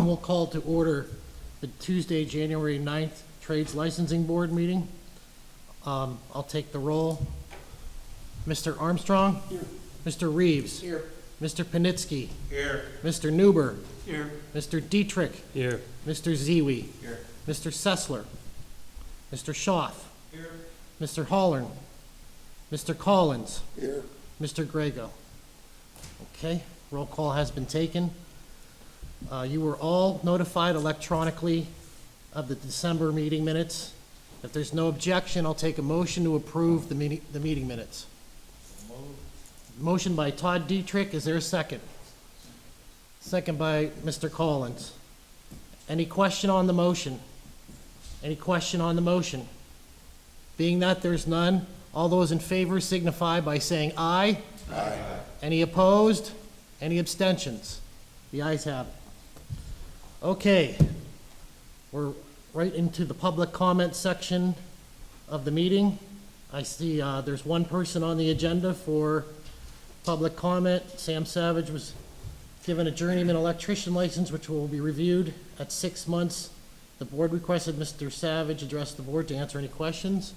We'll call to order the Tuesday, January 9th Trades Licensing Board meeting. I'll take the roll. Mr. Armstrong? Here. Mr. Reeves? Here. Mr. Panitsky? Here. Mr. Newber? Here. Mr. Dietrich? Here. Mr. Ziwi? Here. Mr. Sessler? Mr. Schaaf? Here. Mr. Hollern? Mr. Collins? Here. Mr. Grego? Okay, roll call has been taken. You were all notified electronically of the December meeting minutes. If there's no objection, I'll take a motion to approve the meeting minutes. Motion by Todd Dietrich, is there a second? Second by Mr. Collins. Any question on the motion? Any question on the motion? Being that there's none, all those in favor signify by saying aye. Aye. Any opposed? Any abstentions? The ayes have it. Okay, we're right into the public comment section of the meeting. I see there's one person on the agenda for public comment. Sam Savage was given a journeyman electrician license, which will be reviewed at 6 months. The board requested Mr. Savage address the board to answer any questions.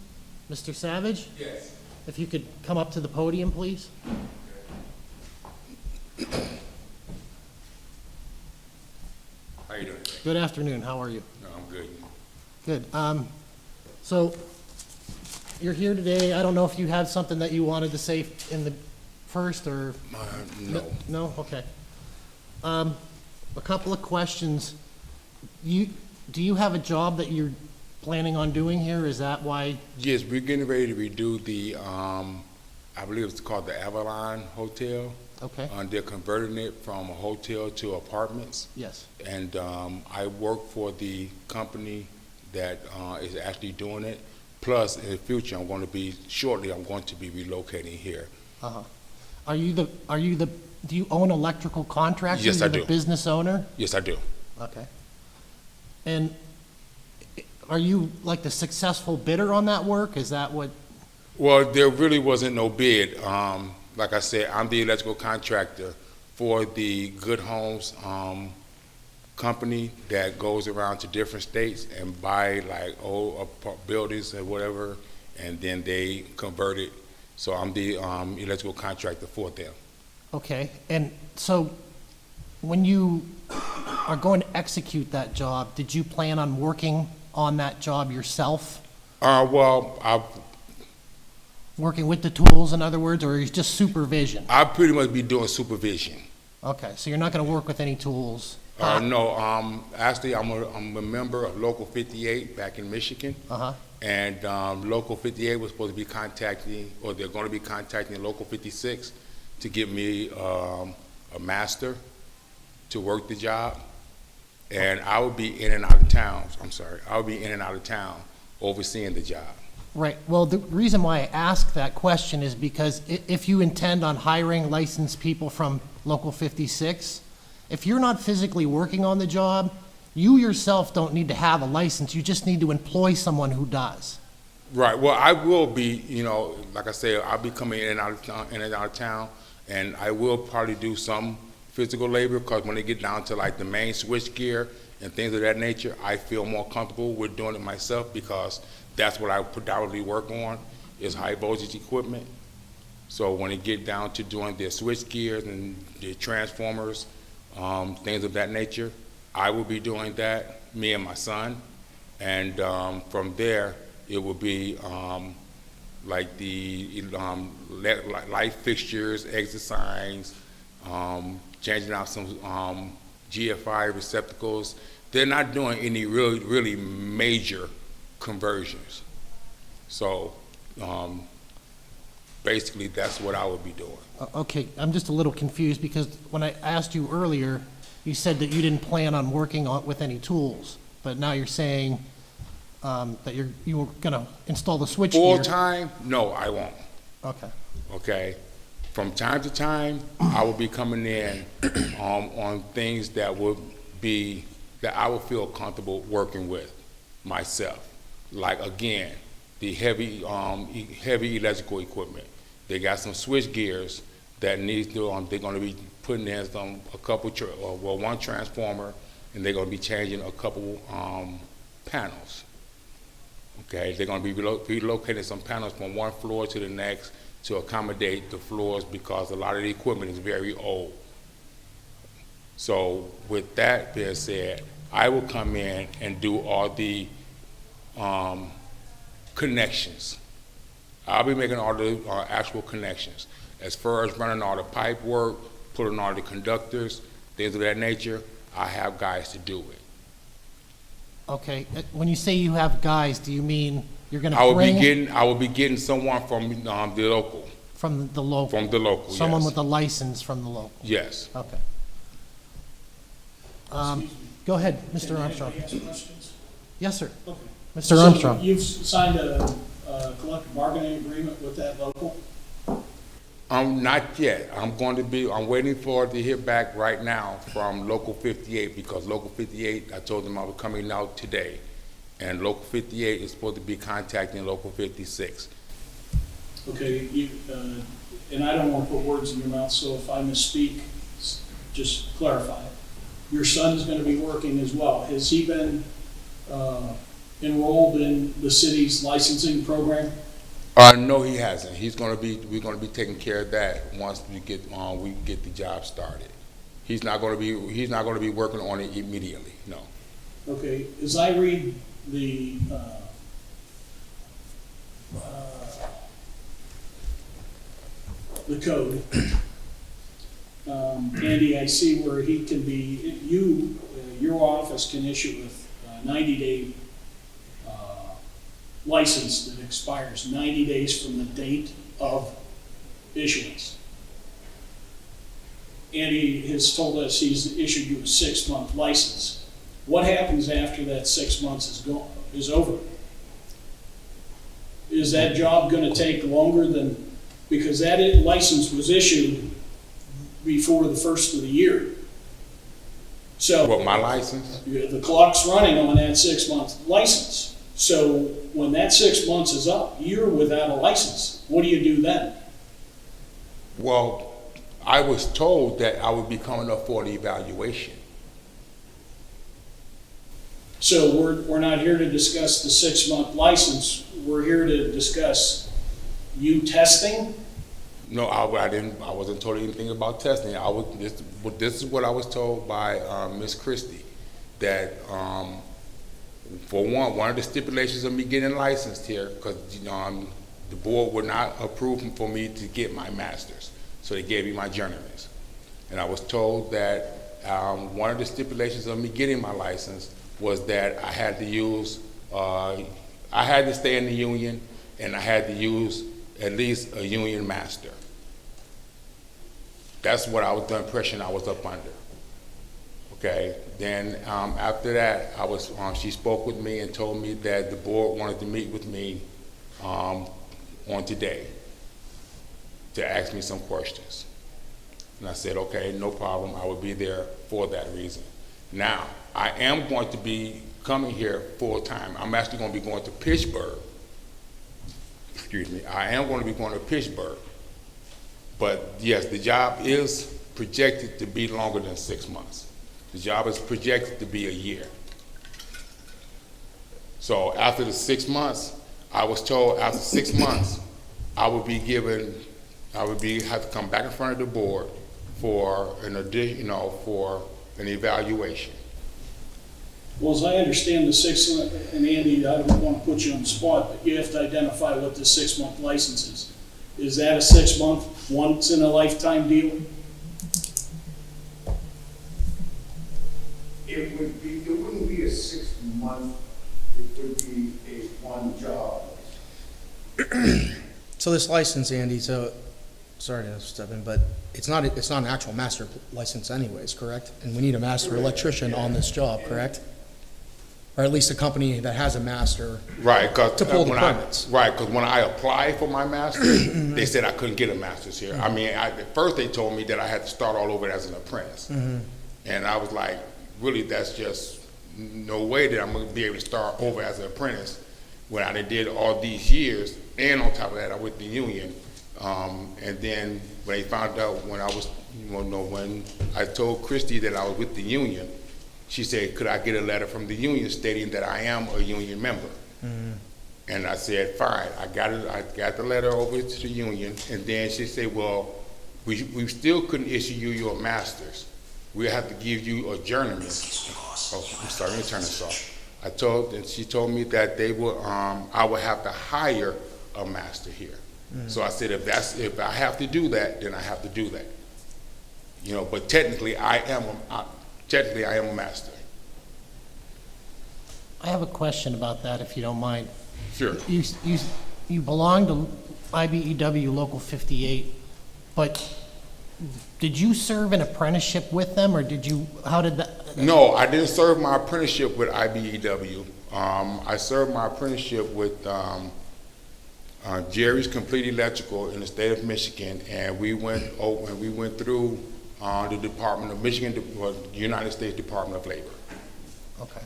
Mr. Savage? Yes. If you could come up to the podium, please. How you doing today? Good afternoon, how are you? No, I'm good. Good. So you're here today. I don't know if you have something that you wanted to say in the first or? No. No? Okay. A couple of questions. Do you have a job that you're planning on doing here? Is that why? Yes, we're getting ready to redo the, I believe it's called the Avalon Hotel. Okay. They're converting it from a hotel to apartments. Yes. And I work for the company that is actually doing it. Plus, in the future, I'm going to be relocating here. Uh-huh. Do you own electrical contractors? Yes, I do. You're the business owner? Yes, I do. Okay. And are you like the successful bidder on that work? Is that what? Well, there really wasn't no bid. Like I said, I'm the electrical contractor for the Good Homes company that goes around to different states and buy like old buildings and whatever, and then they convert it. So I'm the electrical contractor for them. Okay. And so when you are going to execute that job, did you plan on working on that job yourself? Working with the tools, in other words, or is it just supervision? I'll pretty much be doing supervision. Okay, so you're not going to work with any tools? No, actually, I'm a member of Local 58 back in Michigan. Uh-huh. And Local 58 was supposed to be contacting, or they're going to be contacting Local 56 to give me a master to work the job. And I will be in and out of town. I will be in and out of town overseeing the job. Right. Well, the reason why I ask that question is because if you intend on hiring licensed people from Local 56, if you're not physically working on the job, you yourself don't need to have a license. You just need to employ someone who does. Right. Well, I will be, like I said, I'll be coming in and out of town, and I will probably do some physical labor because when they get down to like the main switch gear and things of that nature, I feel more comfortable with doing it myself because that's what I predominantly work on is high voltage equipment. So when it get down to doing their switch gears and the transformers, things of that nature, I will be doing that, me and my son. And from there, it will be like the light fixtures, exit signs, changing out some GFI receptacles. They're not doing any really major conversions. So basically that's what I would be doing. Okay, I'm just a little confused because when I asked you earlier, you said that you didn't plan on working with any tools, but now you're saying that you were going to install the switch gear. Full time? No, I won't. Okay. Okay. From time to time, I will be coming in on things that would be that I would feel comfortable working with myself. Like again, the heavy electrical equipment. They got some switch gears that needs to. They're going to be putting in one transformer, and they're gonna be changing a couple, panels. Okay, they're gonna be relocating some panels from one floor to the next to accommodate the floors because a lot of the equipment is very old. So with that being said, I will come in and do all the connections. I'll be making all the actual connections. As far as running all the pipe work, putting all the conductors, things of that nature, I have guys to do it. Okay, when you say you have guys, do you mean you're gonna I will be bring getting someone from the local, from the local? from the local, Someone yes. with a license from the local? Yes. Okay. Go ahead, Mr. Armstrong. Can I ask questions? Yes, sir. Okay. Mr. So Armstrong. you've signed a collective bargaining agreement with that local? Not yet. I'm waiting for it to hear back right now from Local 58 because Local 58, I told them I was coming out today. And Local 58 is supposed to be contacting Local 56. Okay, and I don't want to put words in your mouth, so if I misspeak, just clarify it. Your son is going to be working as well. Has he been enrolled in the city's licensing program? No, he hasn't. We're gonna be taking care of that once we get the job started. He's not gonna be working on it immediately, no. Okay, as I read the code, Andy, I see where he can be, your office can issue a 90-day license that expires 90 days from the date of issuance. Andy has told us he's issued you a 6-month license. What happens after that 6 months is over? Is that job going to take longer than, because that license was issued before the first of the year. So What, my license? the clock's running on that 6-month license. So when that 6 months is up, you're without a license. What do you do then? Well, I was told that I would be coming up for the evaluation. So we're not here to discuss the 6-month license. We're here to discuss you testing. No, I wasn't told anything about testing. This is what I was told by Miss Christie, that for one of the stipulations of me getting licensed here, because the board would not approve for me to get my master's, so they gave me my journeyman's. And I was told that one of the stipulations of me getting my license was that I had to stay in the union, and I had to use at least a union master. That's what I was the impression I was up under. Okay, then after that, she spoke with me and told me that the board wanted to meet with me on today to ask me some questions. And I said, okay, no problem, I will be there for that reason. Now, I am going to be coming here full time. I'm actually going to be going to Pittsburgh. Excuse me, I am going to be going to Pittsburgh. But yes, the job is projected to be longer than 6 months. The job is projected to be a year. So after the 6 months, I was told after 6 months, I would have to come back in front of the board for for an evaluation. Well, as I understand the 6 month, and Andy, I don't want to put you on the spot, but you have to identify what the 6-month license is. Is that a 6-month, once in a lifetime deal? It wouldn't be a 6-month, it would be a one job. So this license, Andy, sorry to step in, but it's not an actual master license anyways, correct? And we need a master electrician on this job, correct? Or at least a company that has a master. Right, because To pull the permits. when I applied for my master's, they said I couldn't get a master's here. I mean, at first they told me that I had to start all over as an apprentice. And I was like, really, that's just no way that I'm going to be able to start over as an apprentice when I did all these years, and on top of that, I went to union. And then when they found out when I told Christy that I was with the union, she said, could I get a letter from the union stating that I am a union member? And I said, fine. I got the letter over to the union, and then she said, well, we still couldn't issue you your master's. We have to give you a journeyman. Oh, I'm sorry, let me turn this off. And she told me that they will, I would have to hire a master here. So I said, if I have to do that, then I have to do that. You know, but technically I am a master. I have a question about that, if you don't mind. Sure. You belong to IBEW Local 58, but did you serve an apprenticeship with them, or how did that? No, I didn't serve my apprenticeship with IBEW. I served my apprenticeship with Jerry's Complete Electrical in the state of Michigan, and we went through the Department of Michigan, United States Department of Labor. Okay.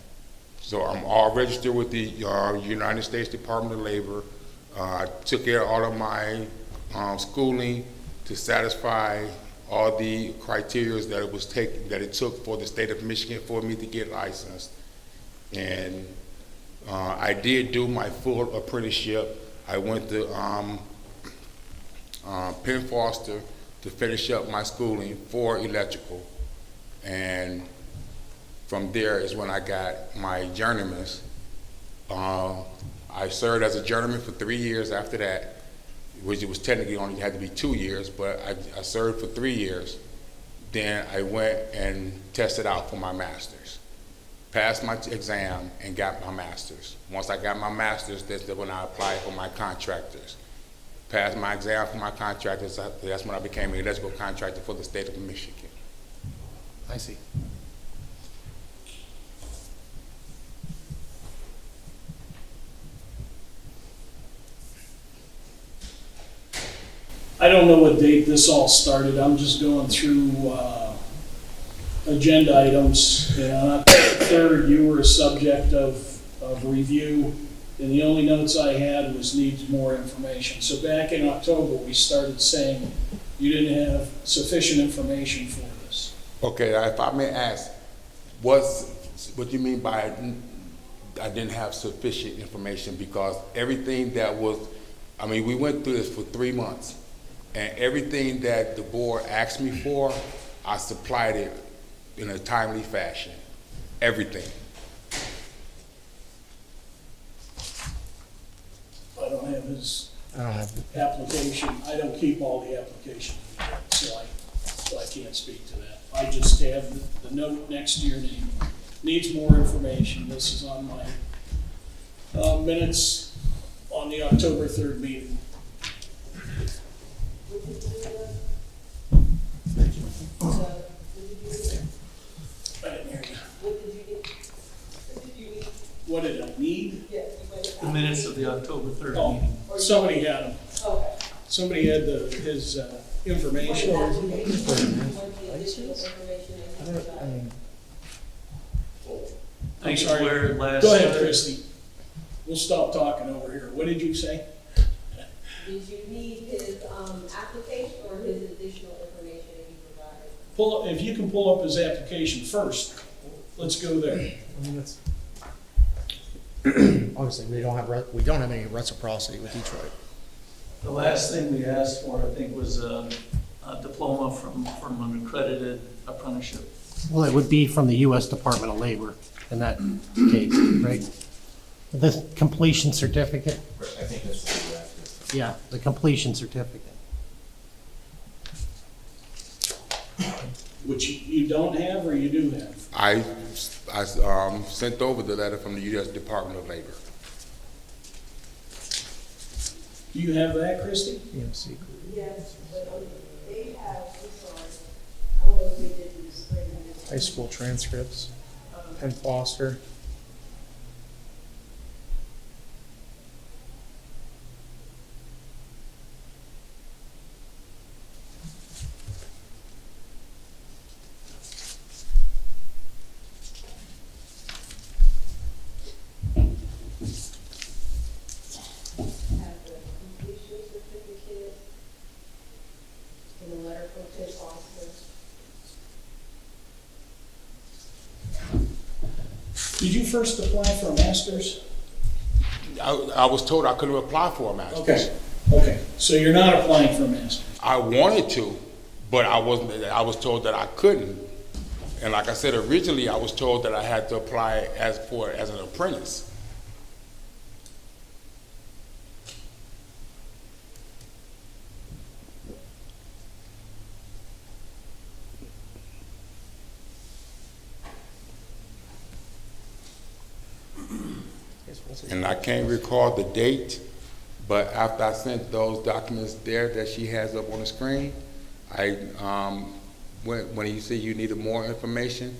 So I'm all registered with the United States Department of Labor. I took care of all of my schooling to satisfy all the criteria that it took for the state of Michigan for me to get licensed. And I did do my full apprenticeship. I went to Penn Foster to finish up my schooling for electrical. And from there is when I got my journeyman's. I served as a journeyman for 3 years after that, which it was technically only had to be 2 years, but I served for 3 years. Then I went and tested out for my master's. Passed my exam and got my master's. Once I got my master's, that's when I applied for my contractors. Passed my exam for my contractors, that's when I became an electrical contractor for the state of Michigan. I see. I don't know what date this all started. I'm just going through agenda items. And on October 3rd, you were a subject of review, and the only notes I had was needs more information. So back in October, we started saying you didn't have sufficient information for this. Okay, if I may ask, what do you mean by I didn't have sufficient information? Because everything that was, we went through this for 3 months. And everything that the board asked me for, I supplied it in a timely fashion. Everything. I don't have his I don't have, application. I don't keep all the applications, so I can't speak to that. I just have the note next to your name. Needs more information. This is on my minutes on the October 3rd meeting. I didn't hear you. What did I need? The minutes of the October 3rd Oh, meeting. somebody had them. Okay. Somebody had his information. I think sorry. where it last Go ahead, started. Christie. We'll stop talking over here. What did you say? Did you need his, application or his additional information that he provided? If you can pull up his application first, let's go there. obviously, we don't have any reciprocity with Detroit. The last thing we asked for, I think, was a diploma from an accredited apprenticeship. Well, it would be from the U.S. Department of Labor in that case, right? The completion certificate? I think that's what you're asking. Yeah, the completion certificate. Which you don't have or you do have? I sent over the letter from the U.S. Department of Labor. Do you have that, Christie? EMC. Yes, but they have, I'm sorry, I don't know if they did this. High school transcripts, Penn Foster. Have the completion certificate and a letter from Penn Foster. Did you first apply for a master's? I was told I couldn't apply for a master's. Okay, so you're not applying for a master's? I wanted to, but I was told that I couldn't. And like I said, originally I was told that I had to apply as an apprentice. And I can't recall the date, but after I sent those documents there that she has up on the screen, when you said you needed more information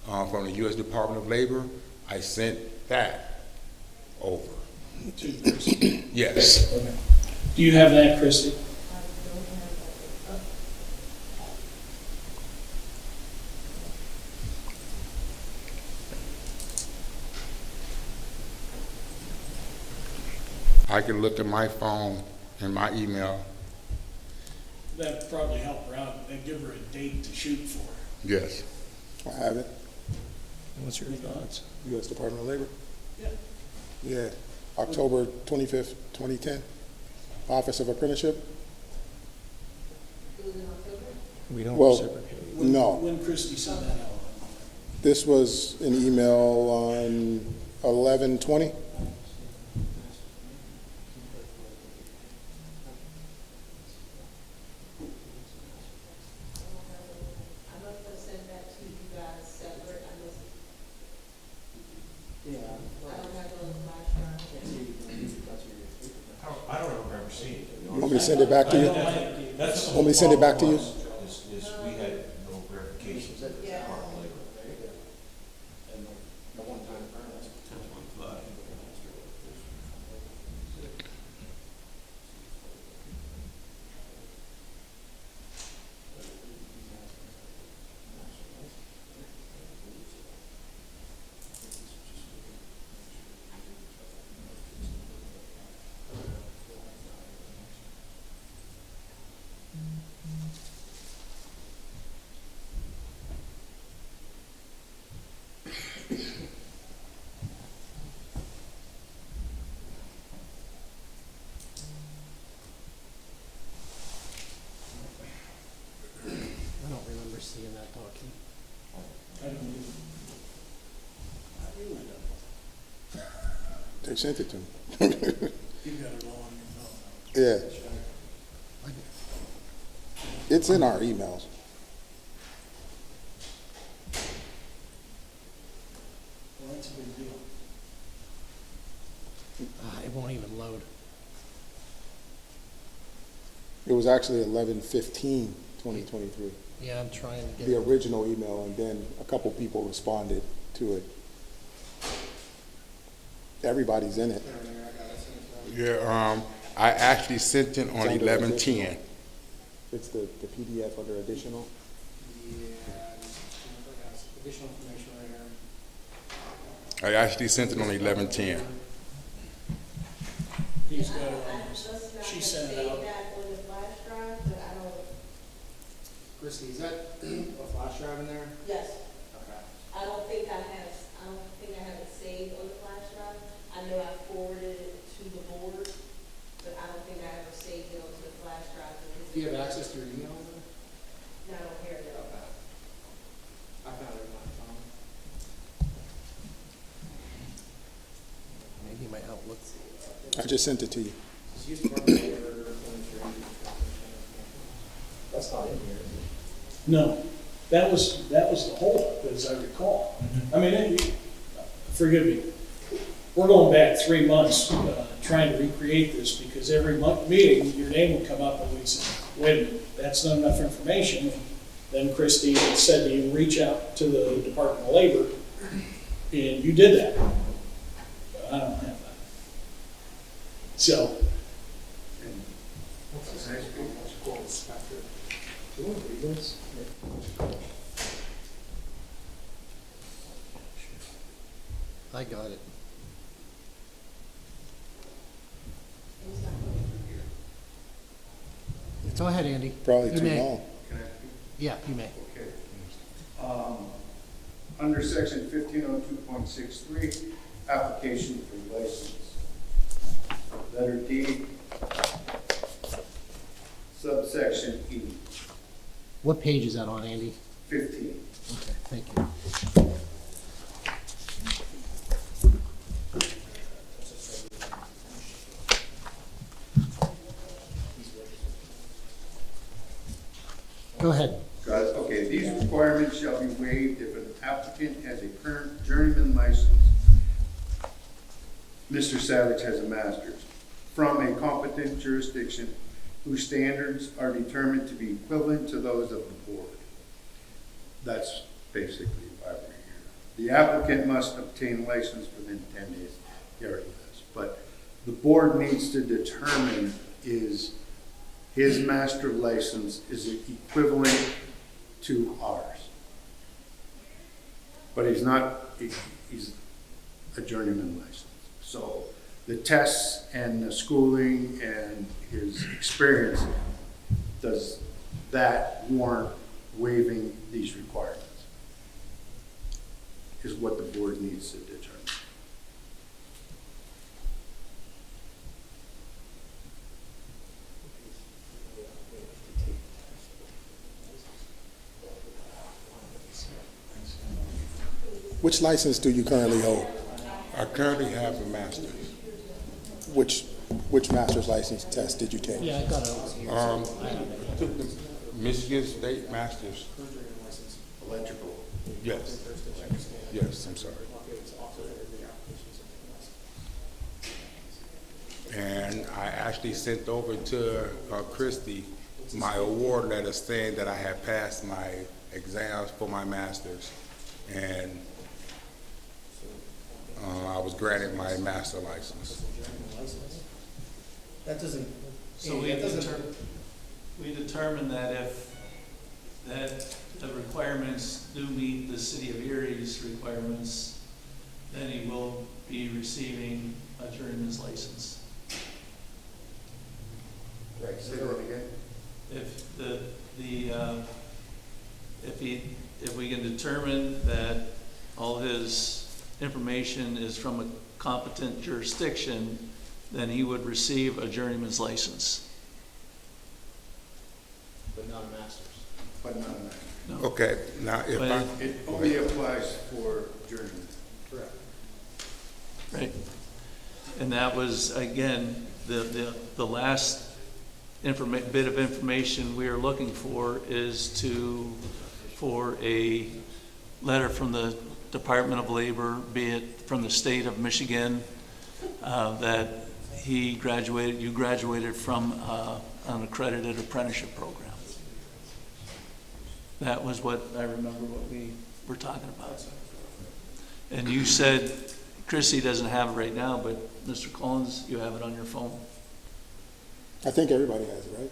from the U.S. Department of Labor, I sent that over. Yes. Okay. Do you have that, Christie? I can look at my phone and my email. That'd probably help her out, and give her a date to shoot for. Yes. I have it. What's your thoughts? U.S. Department of Labor. Yeah. Yeah, October 25th, 2010. Office of Apprenticeship. It was in October? We don't Well, reciprocate. no, When Christie sent that out? this was an email on 11/20. I must have sent that to you guys separate, I don't have those last time. I don't remember seeing it. You want me to send it back to you? That's the Want me to send it back to you? Is we had no verifications at the Yeah. Department of Labor. I don't remember seeing that document. I don't either. They sent it to me. You got it all on your phone. Yeah. It's in our emails. Well, that's a big deal. It won't even load. It was actually 11/15/2023. Yeah, I'm trying to The get, original email, and then a couple people responded to it. Everybody's in it. Yeah, I actually sent it on It's under 11/10. It's the PDF under additional. Additional information right here. I actually sent it on 11/10. He's got it I on his, must not she have sent it saved out. that on the flash drive, but I don't, Christie, is that a flash drive in there? yes, Okay. I don't think I have it saved on the flash drive. I know I forwarded it to the board, but I don't think I ever saved it onto the flash drive. because Do you have access to your email then? No, I don't hear it. Okay. I found it on my phone. maybe my Outlook. I just sent it to you. That's not in here. No, that was the holdup, as I recall. I mean, forgive me, we're going back 3 months, trying to recreate this, because every month meeting, your name would come up and we'd say, wait a minute, that's not enough information. Then Christie had said to you, reach out to the Department of Labor, and you did that. But I don't have that. So, I got it. Go ahead, Andy. Probably You too may. long. Yeah, you may. I under section 1502.63, application for license. Letter D, subsection E, What page is that on, Andy? 15. Okay, thank you. Go ahead. Okay, these requirements shall be waived if an applicant has a current journeyman license, Mr. Savage has a master's, from a competent jurisdiction whose standards are determined to be equivalent to those of the board. That's basically why we're here. The applicant must obtain license within 10 days. He already has. But the board needs to determine is his master license, is it equivalent to ours? But he's not, he's a journeyman license. So the tests and the schooling and his experience, does that warrant waiving these requirements? Is what the board needs to determine. Which license do you currently hold? I currently have a master's. Which master's license test did you take? Yeah, I got it over here. Took the Michigan State Masters. Electrical. Yes. Yes, I'm sorry. And I actually sent over to Christie my award letter saying that I had passed my exams for my master's. And I was granted my master license. That doesn't, So we determined that if, that the requirements do meet the city of Erie's requirements, then he will be receiving a journeyman's license. Right, say that again. If if we can determine that all his information is from a competent jurisdiction, then he would receive a journeyman's license. but not a master's. But not a master. No. Okay, now if But I, It only applies for journeyman. Correct. Right. And that was, again, the last bit of information we are looking for is for a letter from the Department of Labor, be it from the state of Michigan, that you graduated from an accredited apprenticeship program. That was what, I remember what we were talking about. And you said, Chrissy doesn't have it right now, but Mr. Collins, you have it on your phone. I think everybody has it,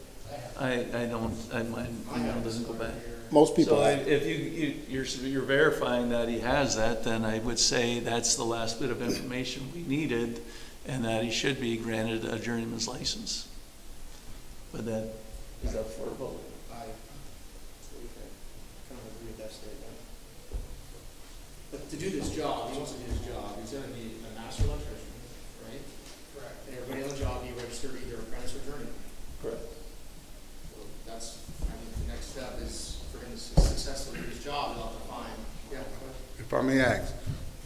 right? I don't, mine email doesn't go back. Most people So have it. if you're verifying that he has that, then I would say that's the last bit of information we needed, and that he should be granted a journeyman's license. But that is up for a vote. I kind of agree with that statement. But to do this job, he wants to do his job, he's gonna need a master electrician, right? Correct. And everybody on the job, you register either apprentice or journeyman. Correct. So that's, I think the next step is for him to successfully do his job, he'll have to find, yeah, go ahead. if I may ask,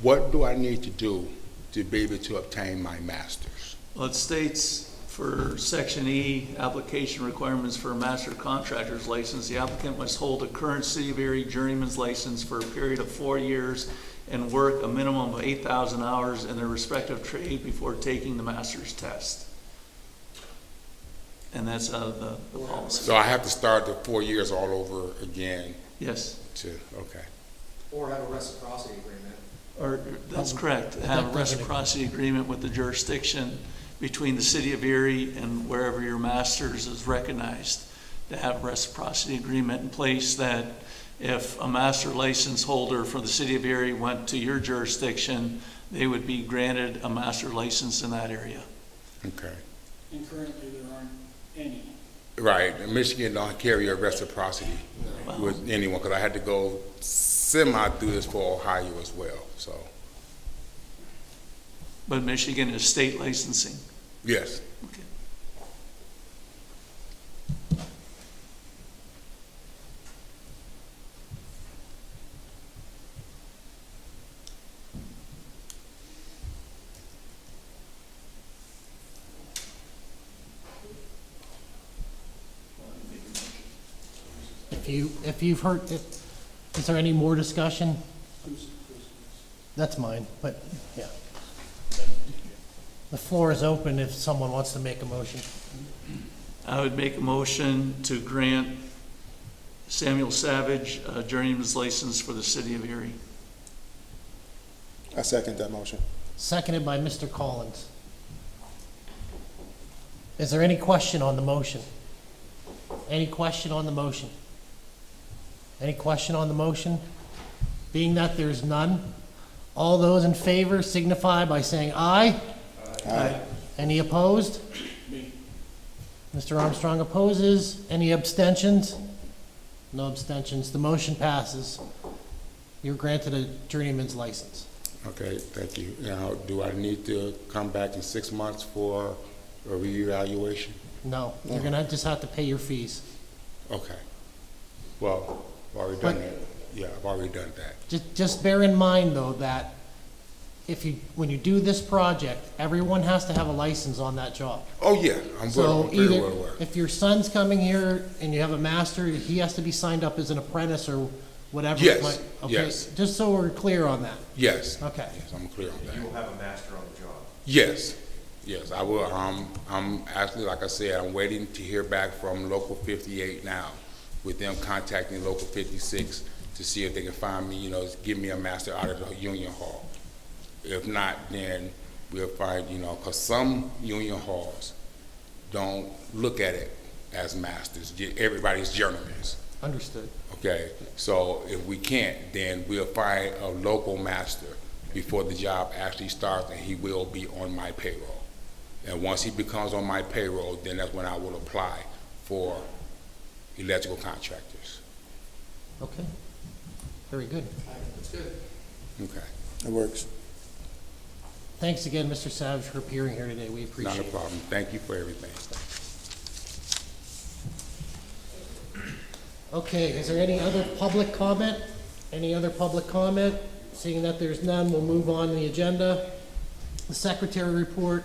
what do I need to do to be able to obtain my master's? Well, it states for Section E, application requirements for a master contractor's license, the applicant must hold a current City of Erie journeyman's license for a period of 4 years and work a minimum of 8,000 hours in their respective trade before taking the master's test. And that's out of the policy. So I have to start the 4 years all over again Yes, okay. Or have a reciprocity agreement. or, that's correct. Have a reciprocity agreement with the jurisdiction between the City of Erie and wherever your master's is recognized, to have a reciprocity agreement in place that if a master license holder for the City of Erie went to your jurisdiction, they would be granted a master license in that area. Okay. And currently there aren't any. Right, Michigan don't carry a reciprocity with anyone, because I had to go semi do this for Ohio as well, so, But Michigan is state licensing. yes. Okay. If you've heard, is there any more discussion? That's mine, but, yeah. The floor is open if someone wants to make a motion. I would make a motion to grant Samuel Savage a journeyman's license for the city of Erie. I second that motion. Seconded by Mr. Collins. Is there any question on the motion? Any question on the motion? Any question on the motion? Being that there's none, all those in favor signify by saying aye. Aye. Any opposed? Mr. Armstrong opposes. Any abstentions? No abstentions. The motion passes. You're granted a journeyman's license. Okay, thank you. Now, do I need to come back in 6 months for a reevaluation? No, you're gonna just have to pay your fees. Okay. Well, I've already done that. Yeah, I've already done that. Just bear in mind, though, that when you do this project, everyone has to have a license on that job. Oh, yeah, I'm So very either, well aware. if your son's coming here and you have a master, he has to be signed up as an apprentice or whatever. it Yes, might- okay, yes. Just so we're clear on that. Yes. Okay. Yes, I'm clear on You that. will have a master on the job. Yes, yes, I will. I'm actually, like I said, I'm waiting to hear back from Local 58 now, with them contacting Local 56 to see if they can find me, give me a master out of the Union Hall. If not, then we'll find, because some Union Halls don't look at it as masters. Everybody's journeymen. Understood. Okay, so if we can't, then we'll find a local master before the job actually starts, and he will be on my payroll. And once he becomes on my payroll, then that's when I will apply for electrical contractors. Okay. Very good. Okay, It works. Thanks again, Mr. Savage, for appearing here today. We appreciate not it. a problem. Thank you for everything. Okay, is there any other public comment? Any other public comment? Seeing that there's none, we'll move on to the agenda. The secretary report,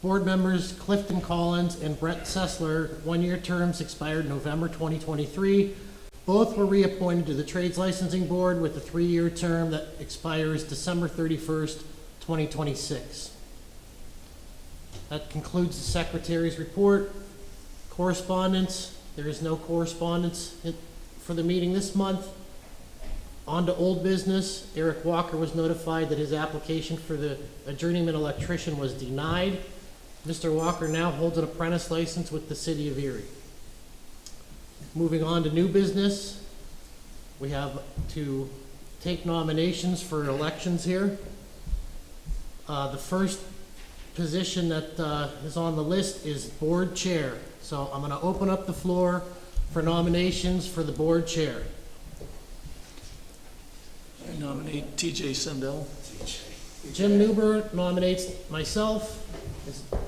board members Clifton Collins and Brett Sessler, one-year terms expired November 2023. Both were reappointed to the Trades Licensing Board with a 3-year term that expires December 31st, 2026. That concludes the secretary's report. Correspondence, there is no correspondence for the meeting this month. On to old business, Eric Walker was notified that his application for a journeyman electrician was denied. Mr. Walker now holds an apprentice license with the city of Erie. Moving on to new business, we have to take nominations for elections here. The first position that is on the list is board chair. So I'm going to open up the floor for nominations for the board chair. I nominate TJ Sendell. Jim Newber nominates myself.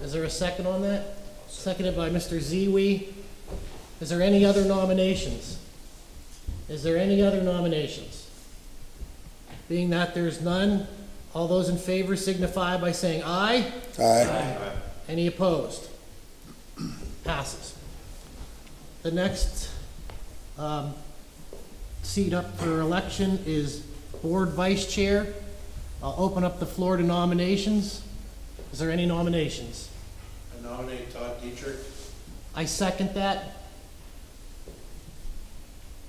Is there a second on that? Seconded by Mr. Ziwi. Is there any other nominations? Is there any other nominations? Being that there's none, all those in favor signify by saying aye. Aye. Any opposed? Passes. The next seat up for election is board vice chair. I'll open up the floor to nominations. Is there any nominations? I nominate Todd Dietrich. I second that.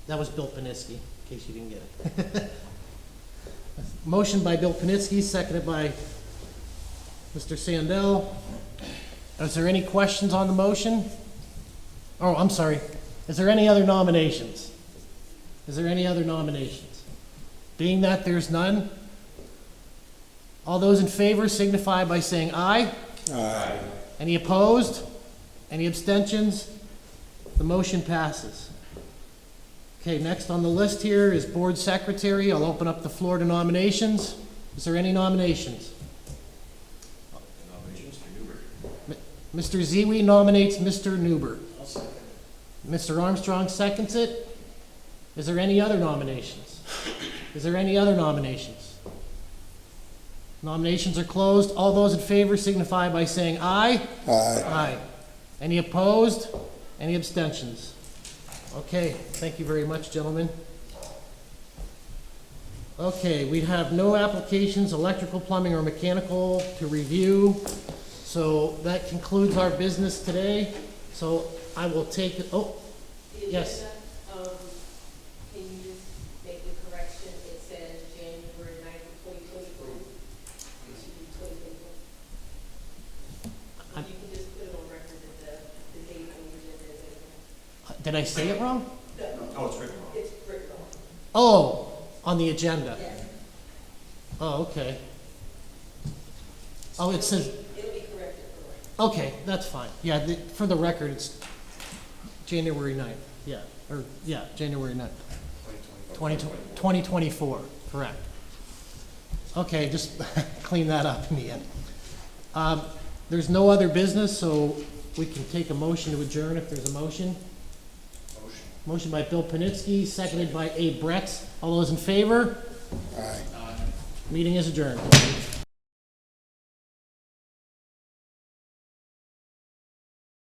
That was Bill Panitsky, in case you didn't get it. Motion by Bill Panitsky, seconded by Mr. Sandell. Is there any questions on the motion? Oh, I'm sorry. Is there any other nominations? Is there any other nominations? Being that there's none, all those in favor signify by saying aye. Aye. Any opposed? Any abstentions? The motion passes. Okay, next on the list here is board secretary. I'll open up the floor to nominations. Is there any nominations? Mr. Ziwi nominates Mr. Newbert. Mr. Armstrong seconds it. Is there any other nominations? Is there any other nominations? Nominations are closed. All those in favor signify by saying aye. Aye. Aye. Any opposed? Any abstentions? Okay, thank you very much, gentlemen. Okay, we have no applications, electrical, plumbing, or mechanical to review. So that concludes our business today. So I will take, The Yes. agenda, can you just make the correction? It says January 9th, 2024. It should be 2024. I'm- You can just put it on record that the date on the agenda is. did I say it wrong? Oh, it's written wrong. It's written on. Oh, on the agenda. Yes. Oh, okay. Oh, it says, It'll be corrected for right. okay, that's fine. Yeah, for the record, it's January 9th. Yeah, January 9th. 2024, correct. Okay, just clean that up in the end. There's no other business, so we can take a motion to adjourn if there's a motion. Motion by Bill Panitsky, seconded by Abe Bretz. All those in favor? Aye. Meeting is adjourned.